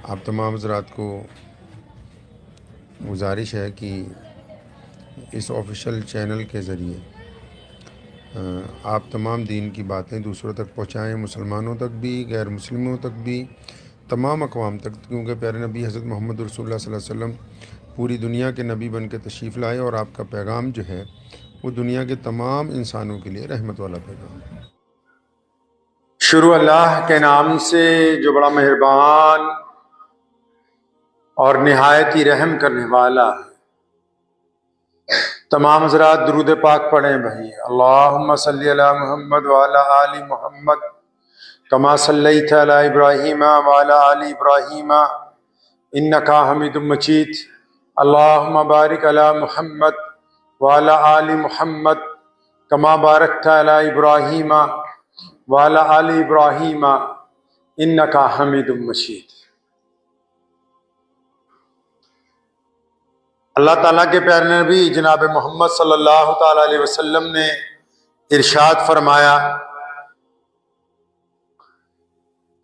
आप तमाम हज़रात को गुजारिश है कि इस ऑफिशियल चैनल के ज़रिए आप तमाम दीन की बातें दूसरों तक पहुँचाएँ, मुसलमानों तक भी, गैर मुस्लिमों तक भी, तमाम अक़वाम तक, क्योंकि प्यारे नबी हज़रत मोहम्मद रसूलुल्लाह सल्लल्लाहु अलैहि वसल्लम पूरी दुनिया के नबी बन के तशरीफ़ लाए और आपका पैगाम जो है वो दुनिया के तमाम इंसानों के लिए रहमत वाला पैगाम है। शुरू अल्लाह के नाम से जो बड़ा मेहरबान और निहायत ही रहम करने वाला है। तमाम हज़रात दुरूद पाक पढ़ें भाई। अल्लाहुम्मा सल्ली अला मुहम्मद व अला आलि मुहम्मद कमा सल्लैता अला इब्राहीम व अला आलि इब्राहीम इन्नका हमीदुम मजीद। अल्लाहुम्मा बारिक अला मुहम्मद व अला आलि मुहम्मद कमा बारकता अला इब्राहीम व अला आलि इब्राहीम इन्नका हमीदुम मजीद। अल्लाह ताला के प्यारे नबी जनाब मोहम्मद सल्लल्लाहु ताला अलैहि वसल्लम ने इरशाद फरमाया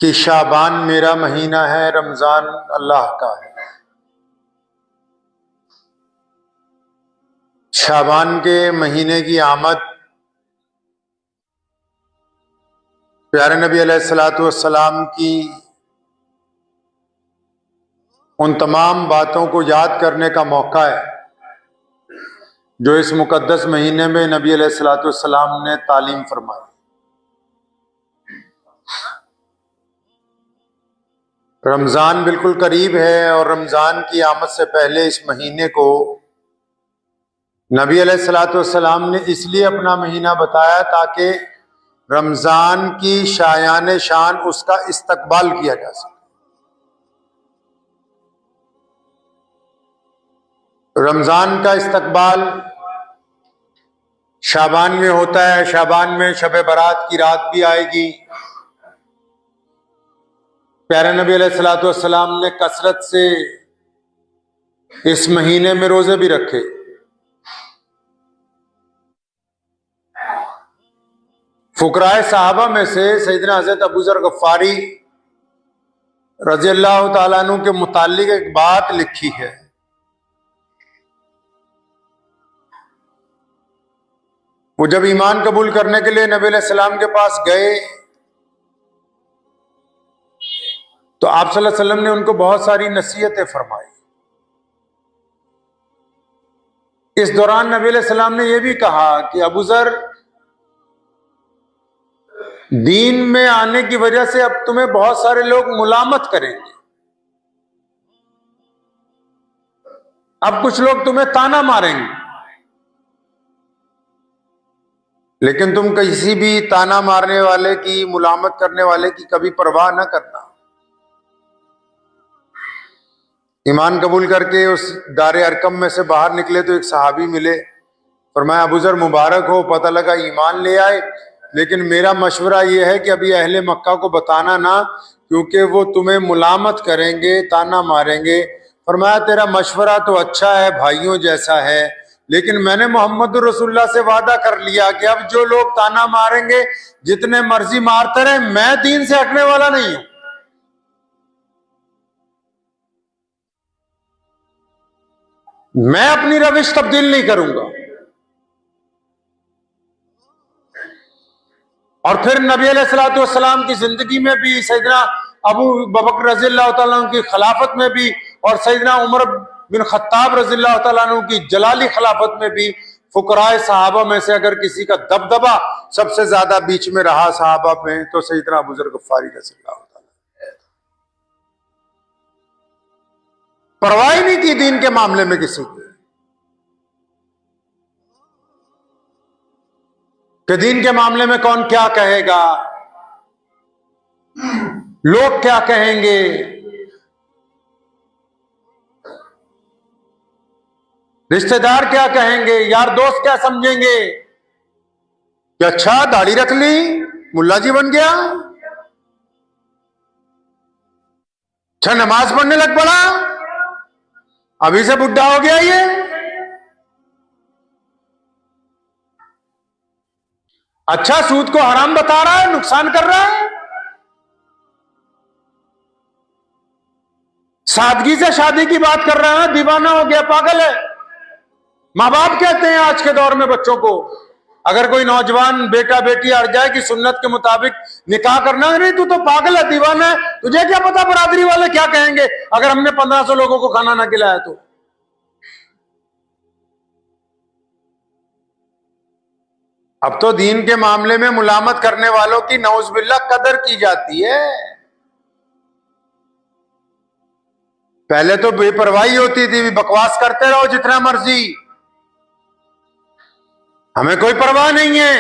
कि शाबान मेरा महीना है, रमज़ान अल्लाह का है। शाबान के महीने की आमद प्यारे नबी अलैहिस्सलातु वस्सलाम की उन तमाम बातों को याद करने का मौका है जो इस मुकद्दस महीने में नबी अलैहिस्सलातु वस्सलाम ने तालीम फरमाई। रमज़ान बिल्कुल करीब है और रमज़ान की आमद से पहले इस महीने को नबी अलैहिस्सलातु वस्सलाम ने इसलिए अपना महीना बताया ताकि रमज़ान की शायान शान उसका इस्तकबाल किया जा सके। रमज़ान का इस्तकबाल शाबान में होता है। शाबान में शब बारात की रात भी आएगी। प्यारे नबी अलैहिस्सलातु वस्सलाम ने कसरत से इस महीने में रोजे भी रखे। फुकराए सहाबा में से सैयदना हज़रत अबू ज़र गफ़ारी रज़ियल्लाहु ताला अन्हु के मुताल्लिक एक बात लिखी है। वो जब ईमान कबूल करने के लिए नबी अलैहिस्सलाम के पास गए तो आप सल्लल्लाहु अलैहि वसल्लम ने उनको बहुत सारी नसीहतें फरमाई। इस दौरान नबी अलैहिस्सलाम ने यह भी कहा कि अबू ज़र, दीन में आने की वजह से अब तुम्हें बहुत सारे लोग मुलामत करेंगे। अब कुछ लोग तुम्हें ताना मारेंगे, लेकिन तुम किसी भी ताना मारने वाले की, मुलामत करने वाले की कभी परवाह न करना। ईमान कबूल करके उस दारे अरकम में से बाहर निकले तो एक सहाबी मिले। फरमाया, अबू ज़र मुबारक हो, पता लगा ईमान ले आए, लेकिन मेरा मशवरा यह है कि अभी अहले मक्का को बताना ना, क्योंकि वो तुम्हें मुलामत करेंगे, ताना मारेंगे। फरमाया, तेरा मशवरा तो अच्छा है, भाइयों जैसा है, लेकिन मैंने मोहम्मद रसूलुल्लाह से वादा कर लिया कि अब जो लोग ताना मारेंगे जितने मर्जी मारते रहे, मैं दीन से हटने वाला नहीं हूं। मैं अपनी रविश तब्दील नहीं करूंगा। और फिर नबी अलैहिस्सलातु वस्सलाम की जिंदगी में भी, सैयदना अबू बकर रज़ियल्लाहु ताला अन्हु की खिलाफत में भी और सैयदना उमर बिन खत्ताब रज़ियल्लाहु ताला अन्हु की जलाली खिलाफत में भी फुकराए सहाबा में से अगर किसी का दबदबा सबसे ज्यादा बीच में रहा सहाबा में, तो सैयदना अबू ज़र गफ़ारी रज़ियल्लाहु ताला। परवाह नहीं की दीन के मामले में किसी की, कि दीन के मामले में कौन क्या कहेगा, लोग क्या कहेंगे। रिश्तेदार क्या कहेंगे, यार दोस्त क्या समझेंगे कि अच्छा दाढ़ी रख ली, मुल्ला जी बन गया, अच्छा नमाज पढ़ने लग पड़ा, अभी से बुढ़ा हो गया ये। अच्छा सूद को हराम बता रहा है, नुकसान कर रहा है। सादगी से शादी की बात कर रहे हैं, दीवाना हो गया, पागल है। माँ बाप कहते हैं आज के दौर में बच्चों को, अगर कोई नौजवान बेटा बेटी अड़ जाए कि सुन्नत के मुताबिक निकाह करना, नहीं तू तो पागल है, दीवाना है, तुझे क्या पता बरादरी वाले क्या कहेंगे अगर हमने 1500 लोगों को खाना ना खिलाया तो। अब तो दीन के मामले में मुलामत करने वालों की नौज़बिल्लाह कदर की जाती है। पहले तो बेपरवाही होती थी, बकवास करते रहो जितना मर्जी, हमें कोई परवाह नहीं है।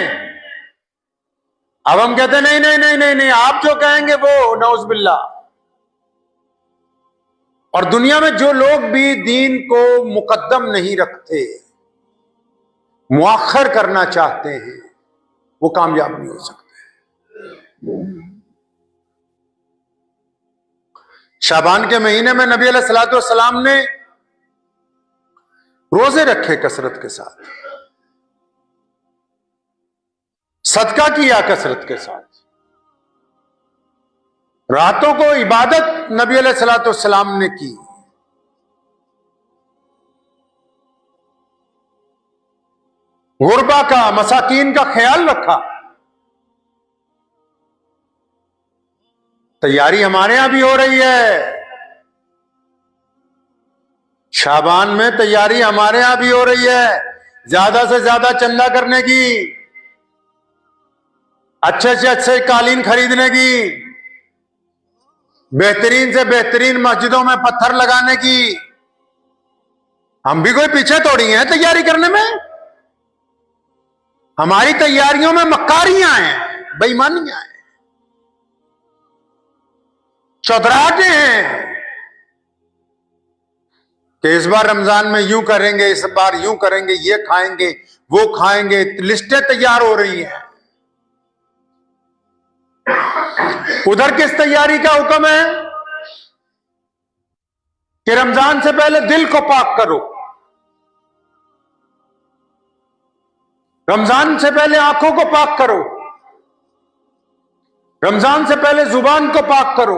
अब हम कहते नहीं नहीं नहीं नहीं नहीं, आप जो कहेंगे वो, नौज़बिल्लाह। और दुनिया में जो लोग भी दीन को मुकद्दम नहीं रखते, मुअख्खर करना चाहते हैं, वो कामयाब नहीं हो सकते। शाबान के महीने में नबी अलैहिस्सलातु वस्सलाम ने रोजे रखे कसरत के साथ, सदका किया कसरत के साथ, रातों को इबादत नबी अलैहिस्सलातु वस्सलाम ने की। गुरबा का, मसाकीन का ख्याल रखा। तैयारी हमारे यहां भी हो रही है, शाबान में तैयारी हमारे यहां भी हो रही है, ज्यादा से ज्यादा चंदा करने की, अच्छे से अच्छे कालीन खरीदने की, बेहतरीन से बेहतरीन मस्जिदों में पत्थर लगाने की। हम भी कोई पीछे थोड़ी हैं तैयारी करने में। हमारी तैयारियों में मक्कारियां हैं, बेईमानियां हैं, चौधराहटें हैं कि इस बार रमजान में यूं करेंगे, इस बार यूं करेंगे, ये खाएंगे, वो खाएंगे, लिस्टें तैयार हो रही हैं। उधर किस तैयारी का हुक्म है कि रमजान से पहले दिल को पाक करो, रमजान से पहले आंखों को पाक करो, रमजान से पहले जुबान को पाक करो,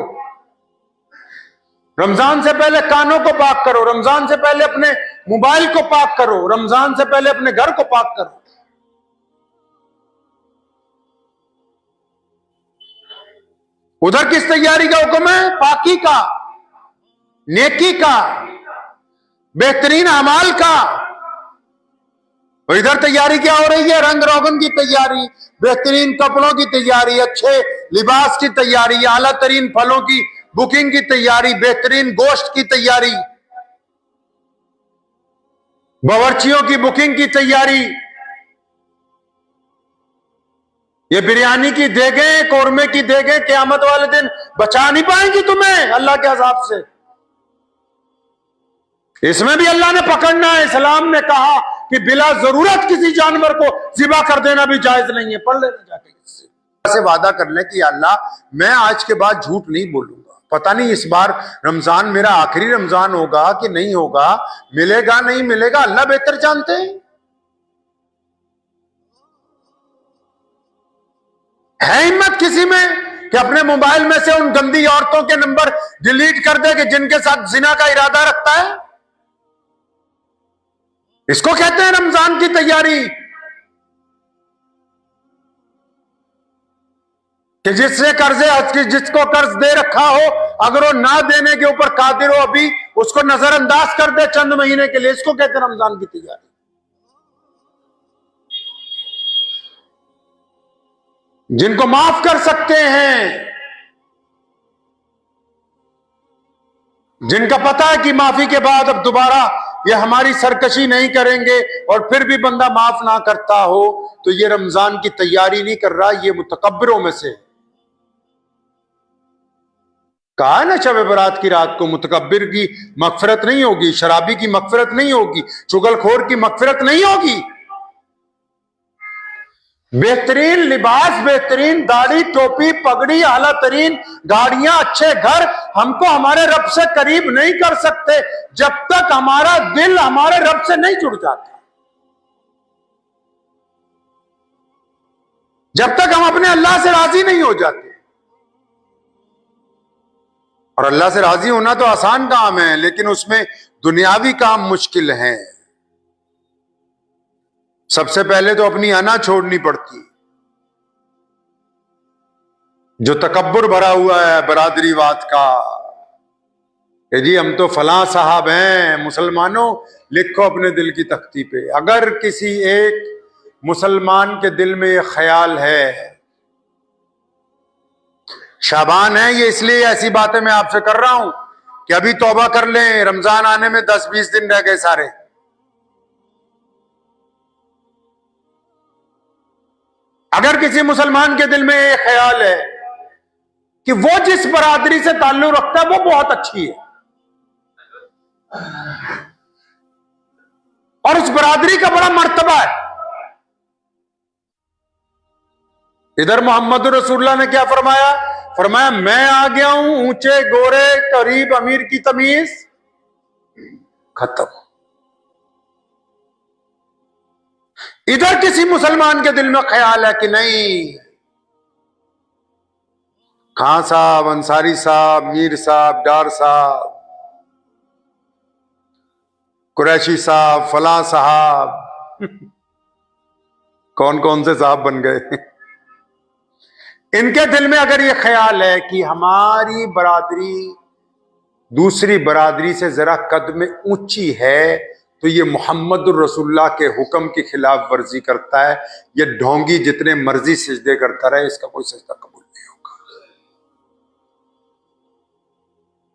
रमजान से पहले कानों को पाक करो, रमजान से पहले अपने मोबाइल को पाक करो, रमजान से पहले अपने घर को पाक करो। उधर किस तैयारी का हुक्म है? पाकी का, नेकी का, बेहतरीन अमाल का। और इधर तैयारी क्या हो रही है? रंग रोगन की तैयारी, बेहतरीन कपड़ों की तैयारी, अच्छे लिबास की तैयारी, आला तरीन फलों की बुकिंग की तैयारी, बेहतरीन गोश्त की तैयारी, बावर्चियों की बुकिंग की तैयारी। ये बिरयानी की देगें, कोरमे की देगें क़यामत वाले दिन बचा नहीं पाएंगी तुम्हें अल्लाह के अज़ाब से। इसमें भी अल्लाह ने पकड़ना है। इस्लाम ने कहा कि बिला जरूरत किसी जानवर को ज़िबा कर देना भी जायज नहीं है। पढ़ लेना जाके, इससे वादा कर ले कि अल्लाह मैं आज के बाद झूठ नहीं बोलूंगा। पता नहीं इस बार रमजान मेरा आखिरी रमजान होगा कि नहीं होगा, मिलेगा नहीं मिलेगा, अल्लाह बेहतर जानते हैं। है हिम्मत किसी में कि अपने मोबाइल में से उन गंदी औरतों के नंबर डिलीट कर दे कि जिनके साथ जिना का इरादा रखता है? इसको कहते हैं रमजान की तैयारी, कि जिससे कर्जे, जिसको कर्ज दे रखा हो, अगर वो ना देने के ऊपर कादिर हो, अभी उसको नजरअंदाज कर दे चंद महीने के लिए। इसको कहते हैं रमजान की तैयारी। जिनको माफ कर सकते हैं, जिनका पता है कि माफी के बाद अब दोबारा ये हमारी सरकशी नहीं करेंगे, और फिर भी बंदा माफ ना करता हो, तो ये रमजान की तैयारी नहीं कर रहा, ये मुतकब्बिरों में से। कहा है ना, शब बरात की रात को मुतकब्बिर की मगफिरत नहीं होगी, शराबी की मगफिरत नहीं होगी, चुगलखोर की मगफिरत नहीं होगी। बेहतरीन लिबास, बेहतरीन दाढ़ी, टोपी, पगड़ी, आला तरीन गाड़ियां, अच्छे घर हमको हमारे रब से करीब नहीं कर सकते जब तक हमारा दिल हमारे रब से नहीं जुड़ जाता, जब तक हम अपने अल्लाह से राजी नहीं हो जाते। और अल्लाह से राजी होना तो आसान काम है, लेकिन उसमें दुनियावी काम मुश्किल है। सबसे पहले तो अपनी अना छोड़नी पड़ती, जो तकब्बुर भरा हुआ है बरादरीवाद का। जी हम तो फलां साहब हैं। मुसलमानों, लिखो अपने दिल की तख्ती पे, अगर किसी एक मुसलमान के दिल में ये ख्याल है, शाबान है ये, इसलिए ऐसी बातें मैं आपसे कर रहा हूं कि अभी तौबा कर लें, रमजान आने में 10-20 दिन रह गए सारे। अगर किसी मुसलमान के दिल में ये ख्याल है कि वो जिस बरादरी से ताल्लुक रखता है वो बहुत अच्छी है और उस बरादरी का बड़ा मर्तबा है, इधर मोहम्मद रसूलुल्लाह ने क्या फरमाया? फरमाया मैं आ गया हूं ऊंचे गोरे करीब अमीर की तमीज खत्म। इधर किसी मुसलमान के दिल में ख्याल है कि नहीं, खां साहब, अंसारी साहब, मीर साहब, डार साहब, कुरैशी साहब, फला साहब कौन कौन से साहब बन गए इनके दिल में अगर ये ख्याल है कि हमारी बरादरी दूसरी बरादरी से जरा कद में ऊंची है, तो ये मोहम्मद रसूलुल्लाह के हुक्म की खिलाफ वर्जी करता है। ये ढोंगी जितने मर्जी सजदे करता रहे, इसका कोई सजदा कबूल नहीं होगा,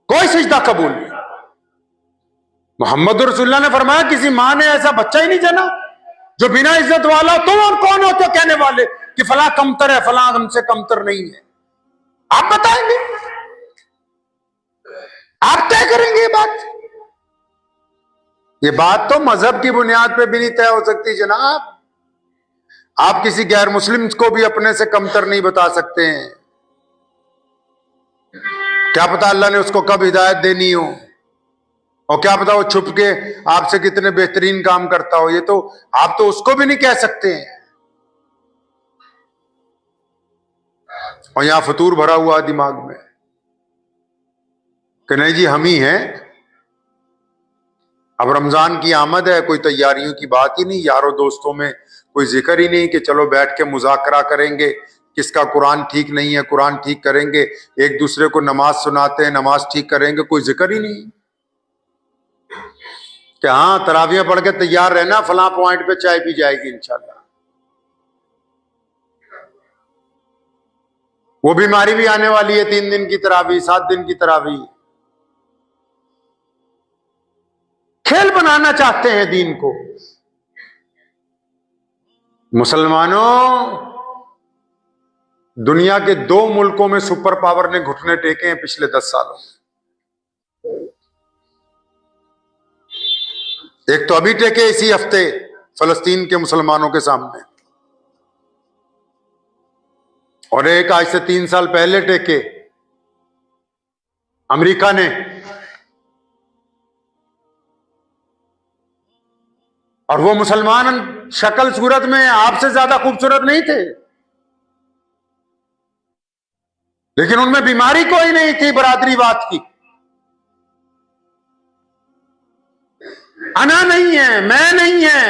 कोई सजदा कबूल नहीं। मोहम्मद रसूलुल्लाह ने फरमाया किसी मां ने ऐसा बच्चा ही नहीं जना जो बिना इज्जत वाला। तुम और कौन हो तो कहने वाले कि फला कमतर है, फला हमसे कमतर नहीं है? आप बताएंगे, आप तय करेंगे ये बात तो मजहब की बुनियाद पे भी नहीं तय हो सकती जनाब। आप किसी गैर मुस्लिम को भी अपने से कमतर नहीं बता सकते हैं। क्या पता अल्लाह ने उसको कब हिदायत देनी हो, और क्या पता वो छुप के आपसे कितने बेहतरीन काम करता हो। ये तो आप तो उसको भी नहीं कह सकते हैं। और यहां फतूर भरा हुआ दिमाग में कि नहीं जी हम ही हैं। अब रमजान की आमद है, कोई तैयारियों की बात ही नहीं, यारों दोस्तों में कोई जिक्र ही नहीं कि चलो बैठ के मुज़ाकरा करेंगे, किसका कुरान ठीक नहीं है कुरान ठीक करेंगे, एक दूसरे को नमाज सुनाते हैं नमाज ठीक करेंगे, कोई जिक्र ही नहीं कि हाँ तरावियां पढ़ के तैयार रहना, फलां पॉइंट पे चाय पी जाएगी इंशाल्लाह। वो बीमारी भी आने वाली है, 3 दिन की तरावी, 7 दिन की तरावी। खेल बनाना चाहते हैं दीन को। मुसलमानों, दुनिया के 2 मुल्कों में सुपर पावर ने घुटने टेके हैं पिछले 10 सालों में। एक तो अभी टेके इसी हफ्ते फलस्तीन के मुसलमानों के सामने, और एक आज से 3 साल पहले टेके अमेरिका ने। और वो मुसलमान शक्ल सूरत में आपसे ज्यादा खूबसूरत नहीं थे, लेकिन उनमें बीमारी कोई नहीं थी बरादरीवाद की। अना नहीं है, मैं नहीं है।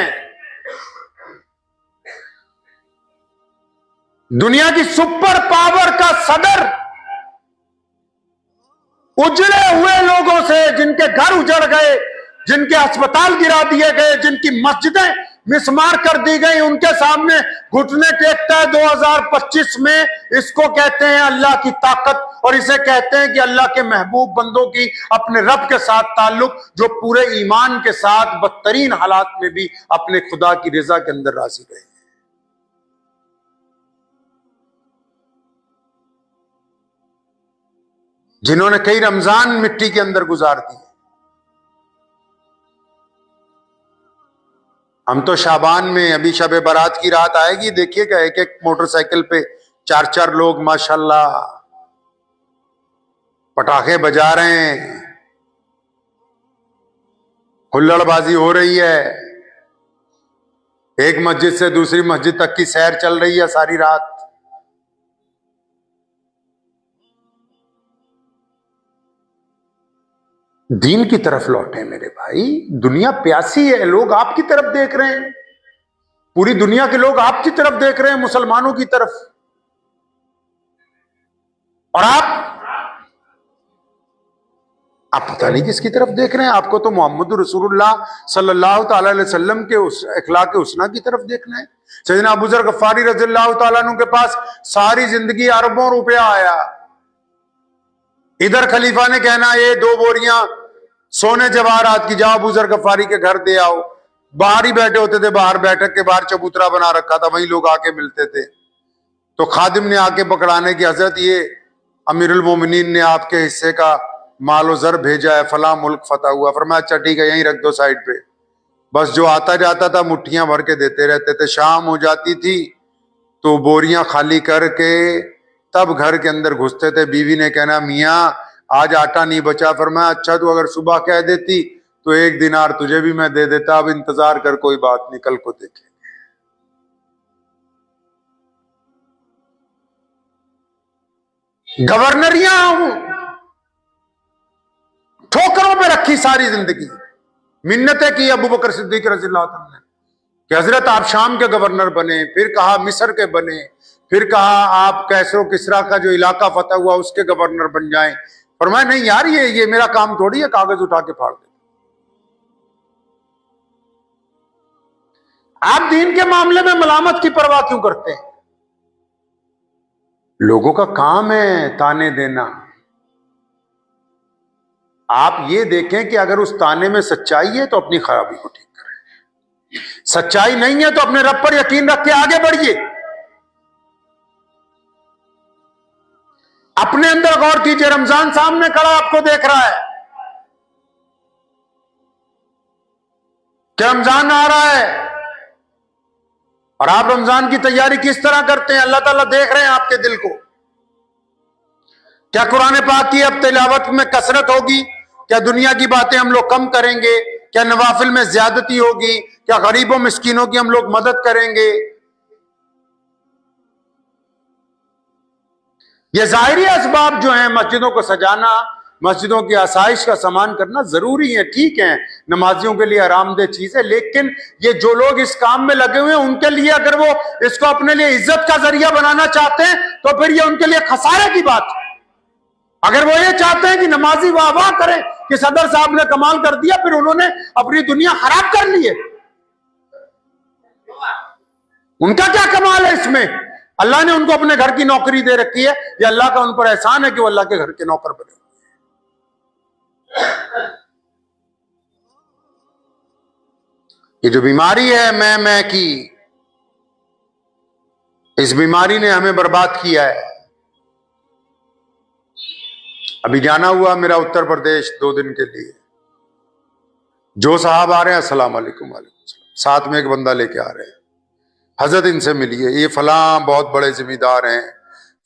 दुनिया की सुपर पावर का सदर उजड़े हुए लोगों से, जिनके घर उजड़ गए, जिनके अस्पताल गिरा दिए गए, जिनकी मस्जिदें मिसमार कर दी गई, उनके सामने घुटने टेकता है 2025 में। इसको कहते हैं अल्लाह की ताकत, और इसे कहते हैं कि अल्लाह के महबूब बंदों की अपने रब के साथ ताल्लुक, जो पूरे ईमान के साथ बदतरीन हालात में भी अपने खुदा की रजा के अंदर राजी रहे। जिन्होंने कई रमजान मिट्टी के अंदर गुजार दिए। हम तो शाबान में, अभी शब बारात की रात आएगी, देखिएगा एक एक मोटरसाइकिल पे 4-4 लोग माशाल्लाह पटाखे बजा रहे हैं, हुल्लड़बाजी हो रही है, एक मस्जिद से दूसरी मस्जिद तक की सैर चल रही है सारी रात। दीन की तरफ लौटे मेरे भाई। दुनिया प्यासी है, लोग आपकी तरफ देख रहे हैं, पूरी दुनिया के लोग आपकी तरफ देख रहे हैं, मुसलमानों की तरफ, और आप पता नहीं किसकी तरफ देख रहे हैं। आपको तो मोहम्मद रसूलुल्लाह सल्लल्लाहु ताला अलैहि वसल्लम के उस अखलाक हुस्ना की तरफ देखना है। सैयदना अबू ज़र गफ्फारी रज़ियल्लाहु ताला अन्हु के पास सारी जिंदगी अरबों रुपया आया, इधर खलीफा ने कहना ये 2 बोरियां सोने जवाहरात की जाओ अबू ज़र गफ्फारी के घर दे आओ। बाहर ही बैठे होते थे, बाहर बैठक के बाहर चबूतरा बना रखा था, वहीं लोग आके मिलते थे। तो खादिम ने आके पकड़ाने की, हजरत ये अमीरुल मोमिनीन ने आपके हिस्से का मालो जर भेजा है, फला मुल्क फतह हुआ। फरमाया अच्छा ठीक है, यहीं रख दो साइड पे। बस जो आता जाता था मुट्ठियां भर के देते रहते थे। शाम हो जाती थी तो बोरियां खाली करके तब घर के अंदर घुसते थे। बीवी ने कहना मियाँ आज आटा नहीं बचा। फरमाया अच्छा तो अगर सुबह कह देती तो 1 दिनार तुझे भी मैं दे देता, अब इंतजार कर, कोई बात नहीं, कल को देखे। गवर्नरियां ठोकरों पे रखी सारी जिंदगी, मिन्नतें की अबू बकर सिद्दीक रज़ियल्लाहु अन्हु ने कि हजरत आप शाम के गवर्नर बने, फिर कहा मिस्र के बने, फिर कहा आप कैसरो किसरा का जो इलाका फतह हुआ उसके गवर्नर बन जाएं। फरमाया नहीं यार, ये मेरा काम थोड़ी है कागज उठा के फाड़ दे। आप दीन के मामले में मलामत की परवाह क्यों करते हैं? लोगों का काम है ताने देना। आप ये देखें कि अगर उस ताने में सच्चाई है तो अपनी खराबी को ठीक करें, सच्चाई नहीं है तो अपने रब पर यकीन रख के आगे बढ़िए। अपने अंदर गौर कीजिए, रमजान सामने खड़ा आपको देख रहा है कि रमजान आ रहा है, और आप रमजान की तैयारी किस तरह करते हैं? अल्लाह ताला देख रहे हैं आपके दिल को। क्या कुरान पाक की अब तिलावत में कसरत होगी? क्या दुनिया की बातें हम लोग कम करेंगे? क्या नवाफिल में ज्यादती होगी? क्या गरीबों मिस्कीनों की हम लोग मदद करेंगे? ये जाहिरी असबाब जो हैं, मस्जिदों को सजाना, मस्जिदों की आसाइश का सामान करना जरूरी है, ठीक है, नमाजियों के लिए आरामदेह चीज है। लेकिन ये जो लोग इस काम में लगे हुए हैं उनके लिए अगर वो इसको अपने लिए इज्जत का जरिया बनाना चाहते हैं तो फिर ये उनके लिए खसारे की बात है। अगर वो ये चाहते हैं कि नमाजी वाह वाह करें कि सदर साहब ने कमाल कर दिया, फिर उन्होंने अपनी दुनिया खराब कर ली है। उनका क्या कमाल है इसमें? अल्लाह ने उनको अपने घर की नौकरी दे रखी है, ये अल्लाह का उन पर एहसान है कि वो अल्लाह के घर के नौकर बने। ये जो बीमारी है मैं की, इस बीमारी ने हमें बर्बाद किया है। अभी जाना हुआ मेरा उत्तर प्रदेश 2 दिन के लिए। जो साहब आ रहे हैं अस्सलाम वालेकुम, वालेकुम सलाम, साथ में एक बंदा लेके आ रहे हैं, हजरत इनसे मिलिए, ये फलां बहुत बड़े जिम्मेदार हैं,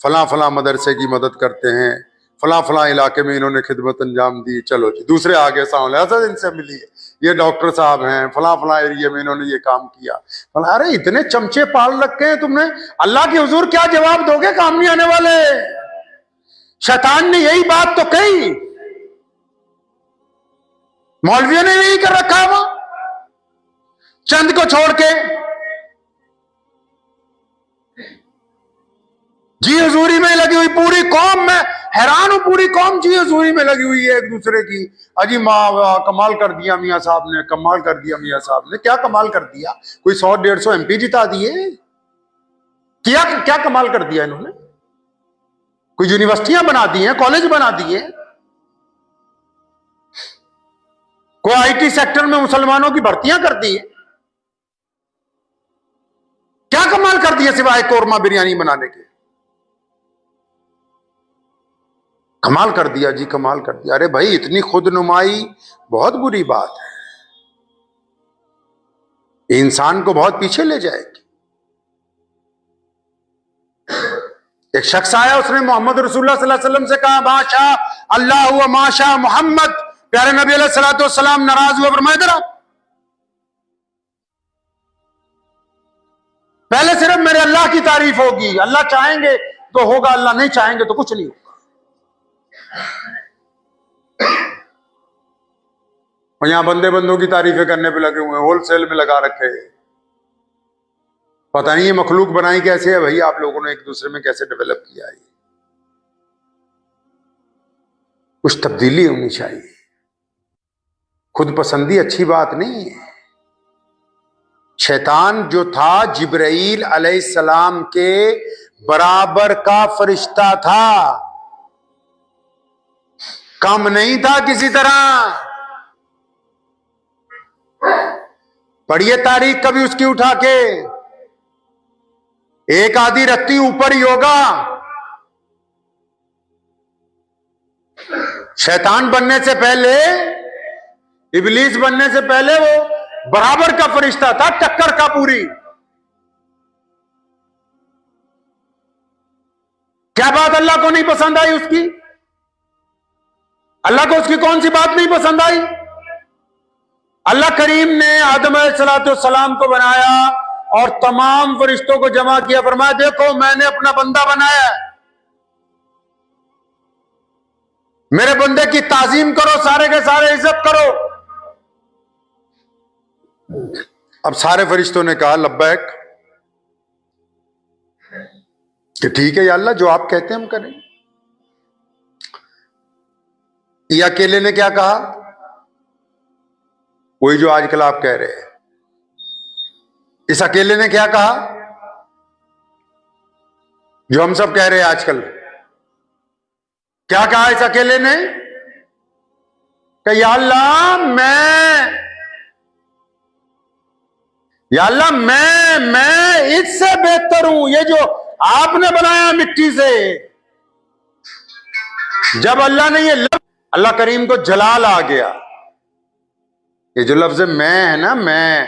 फलां फलां मदरसे की मदद करते हैं, फलां फलां इलाके में इन्होंने खिदमत अंजाम दी। चलो जी, दूसरे आगे सामने, हजरत इनसे मिलिए, ये डॉक्टर साहब हैं, फलां फलां एरिया में इन्होंने ये काम किया। अरे इतने चमचे पाल रखे हैं तुमने, अल्लाह के हुजूर क्या जवाब दोगे? काम नहीं आने वाले। शैतान ने यही बात तो कही, मौलवियों ने यही कर रखा है, वो चंद को छोड़ के जी हजूरी में लगी हुई पूरी कौम, मैं हैरान हूं, पूरी कौम जी हजूरी में लगी हुई है एक दूसरे की। अजी कमाल कर दिया मियां साहब ने, कमाल कर दिया मियां साहब ने। क्या कमाल कर दिया? कोई 100-150 MP जिता दिए? क्या कमाल कर दिया इन्होंने? कोई यूनिवर्सिटियां बना दी हैं, कॉलेज बना दिए, कोई IT सेक्टर में मुसलमानों की भर्तियां कर दी है? क्या कमाल कर दिया सिवाय कोरमा बिरयानी बनाने के? कमाल कर दिया जी, कमाल कर दिया। अरे भाई इतनी खुदनुमाई बहुत बुरी बात है, इंसान को बहुत पीछे ले जाएगी। एक शख्स आया, उसने मोहम्मद रसूलुल्लाह सल्लल्लाहु अलैहि वसल्लम से कहा माशा अल्लाह व माशा मोहम्मद। प्यारे नबी अलैहिस्सलातु वस्सलाम नाराज हुए, फरमाया जरा पहले सिर्फ मेरे अल्लाह की तारीफ होगी, अल्लाह चाहेंगे तो होगा, अल्लाह नहीं चाहेंगे तो कुछ नहीं होगा। और यहां बंदे बंदों की तारीफें करने पे लगे हुए हैं, होलसेल में लगा रखे। पता नहीं ये मखलूक बनाई कैसे है भाई, आप लोगों ने एक दूसरे में कैसे डेवलप किया है। कुछ तब्दीली होनी चाहिए। खुद पसंदी अच्छी बात नहीं है। शैतान जो था जिब्राईल अलैहिस्सलाम के बराबर का फरिश्ता था, कम नहीं था किसी तरह। पढ़िए तारीख कभी उसकी उठा के, एक आधी रत्ती ऊपर ही होगा। शैतान बनने से पहले, इबलीस बनने से पहले वो बराबर का फरिश्ता था, टक्कर का पूरी। क्या बात अल्लाह को नहीं पसंद आई उसकी? अल्लाह को उसकी कौन सी बात नहीं पसंद आई? अल्लाह करीम ने आदम अलैहिस्सलाम को बनाया और तमाम फरिश्तों को जमा किया, फरमाया देखो मैंने अपना बंदा बनाया है, मेरे बंदे की ताजीम करो, सारे के सारे इज्जत करो। अब सारे फरिश्तों ने कहा लब्बैक, कि ठीक है या अल्लाह, जो आप कहते हैं हम करें। ये अकेले ने क्या कहा? वही जो आजकल आप कह रहे हैं। इस अकेले ने क्या कहा? जो हम सब कह रहे हैं आजकल। क्या कहा इस अकेले ने? कि या अल्लाह मैं इससे बेहतर हूं। ये जो आपने बनाया मिट्टी से, जब अल्लाह ने ये अल्लाह करीम को जलाल आ गया। ये जो लफ्ज मैं है ना, मैं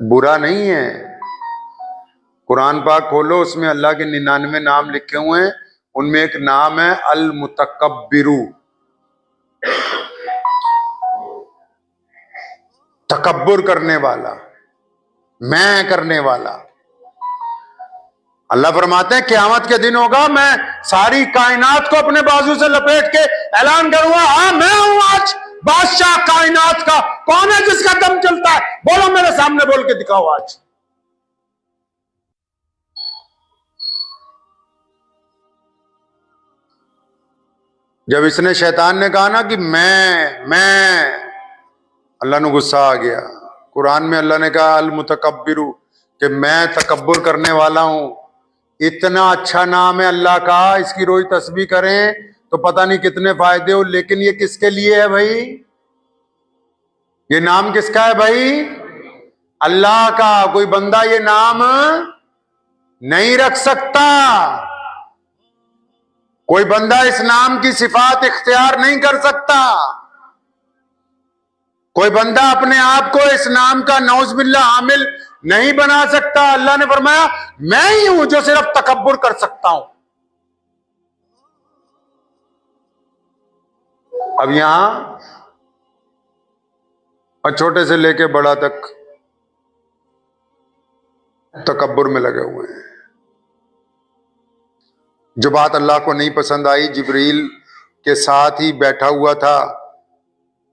बुरा नहीं है। कुरान पाक खोलो, उसमें अल्लाह के 99 नाम लिखे हुए हैं, उनमें एक नाम है अल मुतकब्बिरु, तकब्बुर करने वाला, मैं करने वाला। अल्लाह फरमाते हैं क़यामत के दिन होगा, मैं सारी कायनात को अपने बाजू से लपेट के ऐलान करूंगा, हाँ मैं हूं आज बादशाह कायनात का। कौन है जिसका दम चलता है? बोलो मेरे सामने, बोल के दिखाओ आज। जब इसने, शैतान ने कहा ना कि मैं, अल्लाह ने गुस्सा आ गया। कुरान में अल्लाह ने कहा अल मुतकब्बिरु, कि मैं तकब्बुर करने वाला हूं। इतना अच्छा नाम है अल्लाह का, इसकी रोज तस्बीह करें तो पता नहीं कितने फायदे हो। लेकिन ये किसके लिए है भाई? ये नाम किसका है भाई? अल्लाह का। कोई बंदा ये नाम नहीं रख सकता। कोई बंदा इस नाम की सिफात इख्तियार नहीं कर सकता। कोई बंदा अपने आप को इस नाम का नौज़बिल्लाह हामिल नहीं बना सकता। अल्लाह ने फरमाया मैं ही हूं जो सिर्फ तकब्बुर कर सकता हूं। अब यहां और छोटे से लेके बड़ा तक तकब्बुर में लगे हुए हैं। जो बात अल्लाह को नहीं पसंद आई, जिब्रील के साथ ही बैठा हुआ था,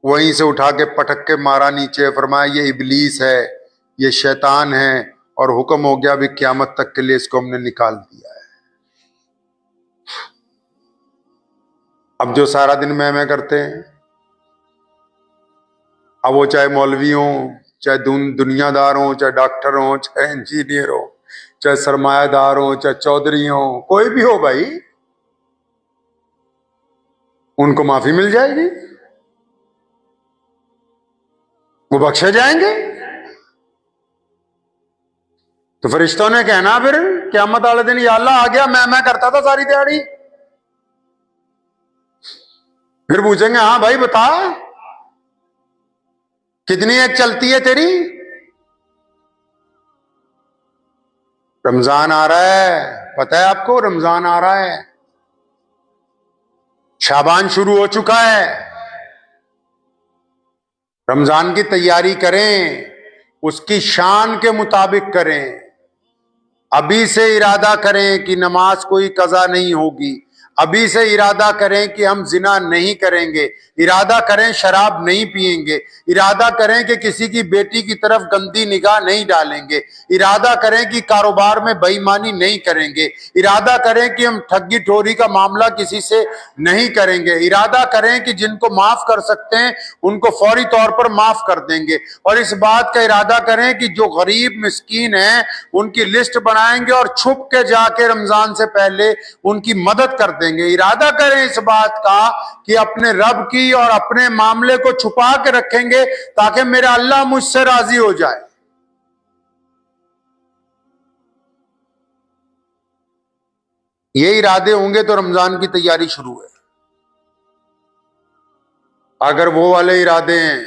वहीं से उठा के पटक के मारा नीचे। फरमाया ये इबलीस है, ये शैतान है, और हुक्म हो गया भी क़यामत तक के लिए इसको हमने निकाल दिया है। अब जो सारा दिन मैं करते हैं, अब वो चाहे मौलवी हो, चाहे दुनियादार हो, चाहे डॉक्टर हो, चाहे इंजीनियर हो, चाहे सरमायादार हो, चाहे चौधरी हो, कोई भी हो भाई, उनको माफी मिल जाएगी, वो बख्शे जाएंगे। तो फरिश्तों ने कहना फिर क़यामत वाले दिन, या अल्लाह आ गया, मैं करता था सारी दिहाड़ी। फिर पूछेंगे हाँ भाई बता, कितनी एक चलती है तेरी? रमजान आ रहा है, पता है आपको? रमजान आ रहा है, शाबान शुरू हो चुका है। रमजान की तैयारी करें, उसकी शान के मुताबिक करें। अभी से इरादा करें कि नमाज कोई कज़ा नहीं होगी। अभी से इरादा करें कि हम जिना नहीं करेंगे, इरादा करें शराब नहीं पिएंगे, इरादा करें कि किसी की बेटी की तरफ गंदी निगाह नहीं डालेंगे, इरादा करें कि कारोबार में बेईमानी नहीं करेंगे, इरादा करें कि हम ठगी ठोरी का मामला किसी से नहीं करेंगे, इरादा करें कि जिनको माफ कर सकते हैं उनको फौरी तौर पर माफ कर देंगे, और इस बात का इरादा करें कि जो गरीब मिस्कीन हैं उनकी लिस्ट बनाएंगे और छुप के जाके रमजान से पहले उनकी मदद कर देंगे। इरादा करें इस बात का कि अपने रब की और अपने मामले को छुपा के रखेंगे ताकि मेरा अल्लाह मुझसे राजी हो जाए। ये इरादे होंगे तो रमजान की तैयारी शुरू है। अगर वो वाले इरादे हैं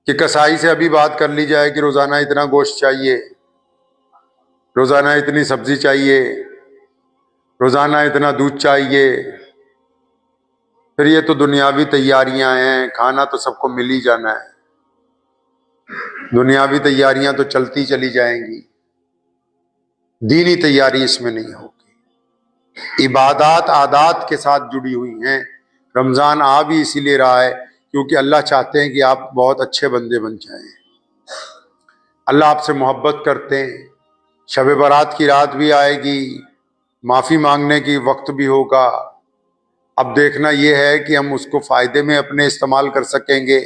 कि कसाई से अभी बात कर ली जाए कि रोजाना इतना गोश्त चाहिए, रोजाना इतनी सब्जी चाहिए, रोजाना इतना दूध चाहिए, फिर ये तो दुनियावी तैयारियां हैं, खाना तो सबको मिल ही जाना है, दुनियावी तैयारियां तो चलती चली जाएंगी, दीनी तैयारी इसमें नहीं होगी। इबादत आदात के साथ जुड़ी हुई हैं। रमजान आ भी इसीलिए रहा है क्योंकि अल्लाह चाहते हैं कि आप बहुत अच्छे बंदे बन जाएं। अल्लाह आपसे मोहब्बत करते हैं। शब बारात की रात भी आएगी, माफ़ी मांगने की वक्त भी होगा। अब देखना यह है कि हम उसको फ़ायदे में अपने इस्तेमाल कर सकेंगे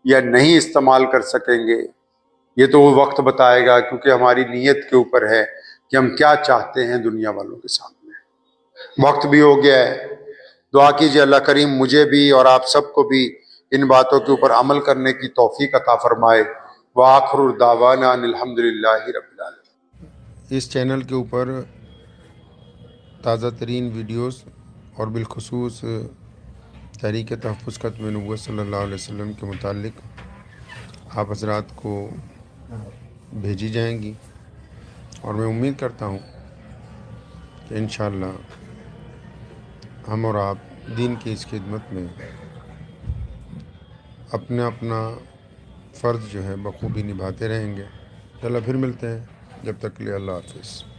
या नहीं इस्तेमाल कर सकेंगे, ये तो वो वक्त बताएगा, क्योंकि हमारी नीयत के ऊपर है कि हम क्या चाहते हैं दुनिया वालों के सामने। वक्त भी हो गया है। दुआ कीजिए अल्लाह करीम मुझे भी और आप सबको भी इन बातों के ऊपर अमल करने की तौफीक अता फरमाए। व आखिर दावाना अल्हम्दुलिल्लाहि रब्बिल आलमीन। इस चैनल के ऊपर ताज़ा तरीन वीडियोस और बिलखुसूस तहरीक तहफ़्फ़ुज़ ख़त्म नबुव्वत सल्लल्लाहु अलैहि वसल्लम के मुतालिक आप हज़रात को भेजी जाएंगी, और मैं उम्मीद करता हूँ कि इंशाअल्लाह हम और आप दीन की इस खिदमत में अपना अपना फ़र्ज़ जो है बखूबी निभाते रहेंगे। चलो फिर मिलते हैं, जब तक के लिए अल्लाह हाफ़िज़।